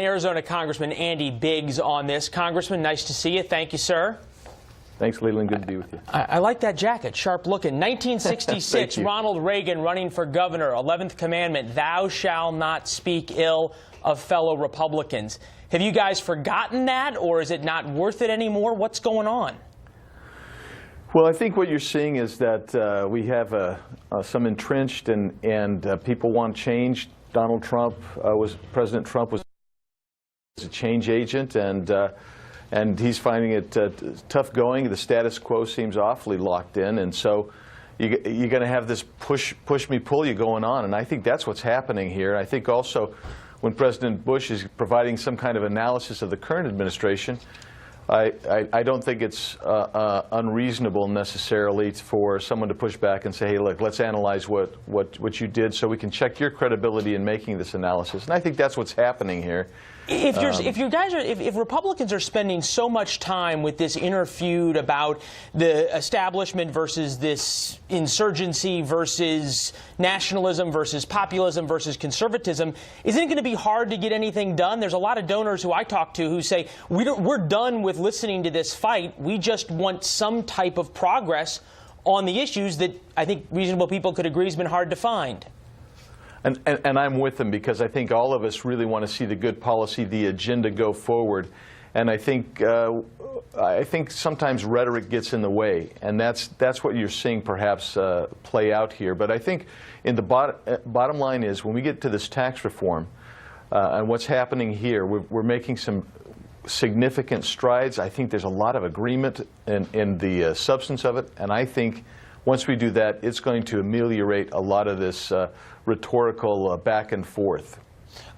Arizona Congressman Andy Biggs on this. Congressman, nice to see you. Thank you, sir. Thanks, Leland. Good to be with you. I like that jacket. Sharp looking. 1966, Ronald Reagan running for governor. 11th commandment, thou shalt not speak ill of fellow Republicans. Have you guys forgotten that, or is it not worth it anymore? What's going on? Well, I think what you're seeing is that we have some entrenched and people want change. President Trump was a change agent, and he's finding it tough going. The status quo seems awfully locked in, and so you're going to have this push me, pull you going on, and I think that's what's happening here. I think also when President Bush is providing some kind of analysis of the current administration, I don't think it's unreasonable necessarily for someone to push back and say, hey, look, let's analyze what you did so we can check your credibility in making this analysis. And I think that's what's happening here. If Republicans are spending so much time with this inner feud about the establishment versus this insurgency versus nationalism versus populism versus conservatism, isn't it going to be hard to get anything done? There's a lot of donors who I talk to who say, we're done with listening to this fight. We just want some type of progress on the issues that I think reasonable people could agree has been hard to find. And I'm with them because I think all of us really want to see the good policy, the agenda go forward. And I think sometimes rhetoric gets in the way, and that's what you're seeing perhaps play out here. But I think in the bottom line is when we get to this tax reform and what's happening here, we're making some significant strides. I think there's a lot of agreement in the substance of it, and I think once we do that, it's going to ameliorate a lot of this rhetorical back and forth.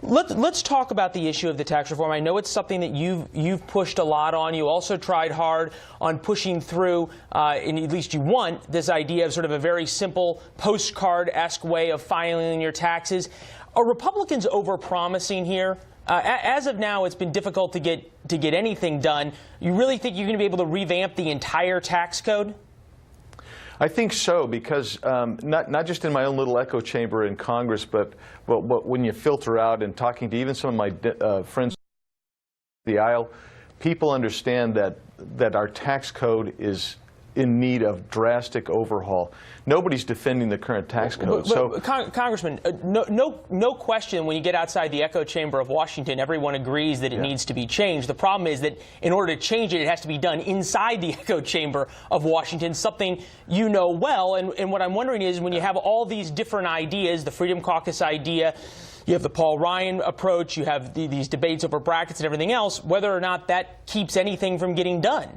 Let's talk about the issue of the tax reform. I know it's something that you've pushed a lot on. You also tried hard on pushing through, and at least you want, this idea of sort of a very simple postcard-esque way of filing your taxes. Are Republicans overpromising here? As of now, it's been difficult to get anything done. You really think you're going to be able to revamp the entire tax code? I think so, because not just in my own little echo chamber in Congress, but when you filter out and talking to even some of my friends in the aisle, people understand that our tax code is in need of drastic overhaul. Nobody's defending the current tax code. Congressman, no question when you get outside the echo chamber of Washington, everyone agrees that it needs to be changed. The problem is that in order to change it, it has to be done inside the echo chamber of Washington, something you know well. And what I'm wondering is when you have all these different ideas, the Freedom Caucus idea, you have the Paul Ryan approach, you have these debates over brackets and everything else, whether or not that keeps anything from getting done.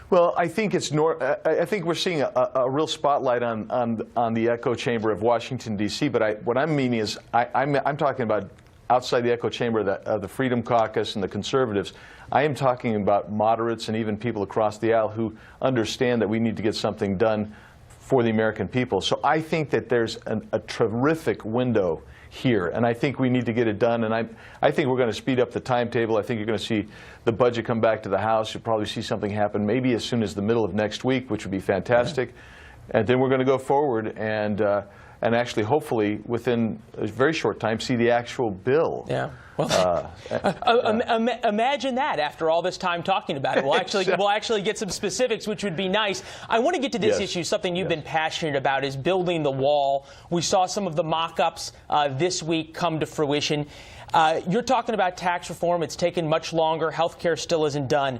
Well, I think I think we're seeing a real spotlight on the echo chamber of Washington, D.C. But what I'm meaning is I'm talking about outside the echo chamber of the Freedom Caucus and the conservatives. I am talking about moderates and even people across the aisle who understand that we need to get something done for the American people. So I think that there's a terrific window here, and I think we need to get it done, and I think we're going to speed up the timetable. I think you're going to see the budget come back to the House. You'll probably see something happen maybe as soon as the middle of next week, which would be fantastic. Yeah. And then we're going to go forward and actually, hopefully, within a very short time, see the actual bill. Yeah. Well, imagine that after all this time talking about it. We'll actually get some specifics, which would be nice. I want to get to this issue. Something you've been passionate about is building the wall. We saw some of the mock-ups this week come to fruition. You're talking about tax reform. It's taken much longer. Health care still isn't done.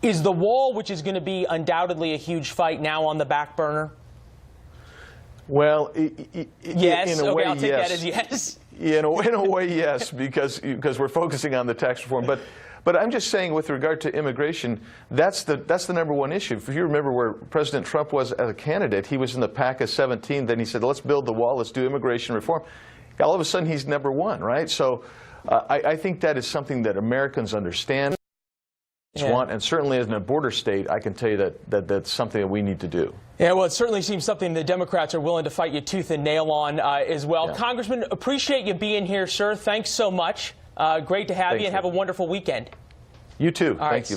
Is the wall, which is going to be undoubtedly a huge fight, now on the back burner? Well, yes. In a way, I'll take that as yes. In a way, yes, because we're focusing on the tax reform. But I'm just saying, with regard to immigration, that's the #1 issue. If you remember where President Trump was as a candidate, he was in the pack of 17. Then he said, "Let's build the wall. Let's do immigration reform." All of a sudden, he's #1, right? So I think that is something that Americans understand. Want, and certainly as a border state, I can tell you that's something that we need to do. Yeah, well, it certainly seems something the Democrats are willing to fight you tooth and nail on as well. Yeah. Congressman, appreciate you being here, sir. Thanks so much. Great to have you, and have a wonderful weekend. You too. Thank you.